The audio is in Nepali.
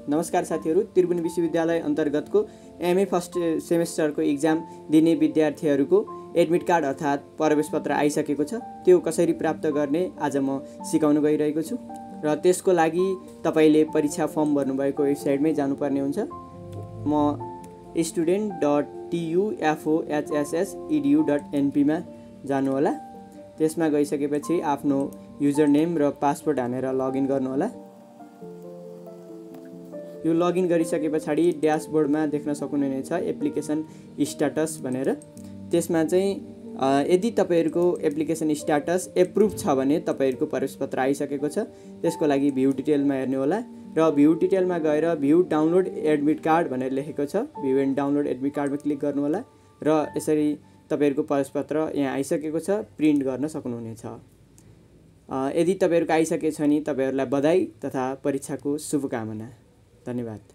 नमस्कार साथीहरू, त्रिभुवन विश्वविद्यालय अन्तर्गतको एमए फर्स्ट सेमेस्टरको इक्जाम दिने विद्यार्थीहरूको एडमिट कार्ड अर्थात् प्रवेश पत्र आइसकेको छ। त्यो कसरी प्राप्त गर्ने आज म सिकाउन गइरहेको छु र त्यसको लागि तपाईले परीक्षा फर्म भर्नुभएको वेबसाइटमै जानुपर्ने हुन्छ। म student.tufohssedu.np मा जानुहोला। त्यसमा गइसकेपछि आफ्नो युजर नेम र पासवर्ड हालेर लगइन गर्नुहोला। यो लगइन गरिसके पछाडि ड्यासबोर्डमा देख्न सक्नुहुनेछ एप्लिकेसन स्ट्याटस भनेर। त्यसमा चाहिँ यदि तपाईहरुको एप्लिकेसन स्ट्याटस एप्रुभ छ भने तपाईहरुको प्रवेशपत्र आइसकेको छ। त्यसको लागि भ्यू डिटेलमा हेर्नु होला र भ्यू डिटेलमा गएर भ्यू डाउनलोड एडमिट कार्ड भनेर लेखेको छ। भ्यू एन्ड डाउनलोड एडमिट कार्डमा क्लिक गर्नु होला र यसरी तपाईहरुको प्रवेशपत्र यहाँ आइसकेको छ, प्रिन्ट गर्न सक्नुहुनेछ। यदि तपाईहरुको आइसकेको छ नि तपाईहरुलाई बधाई तथा परीक्षाको शुभकामना। धन्यवाद।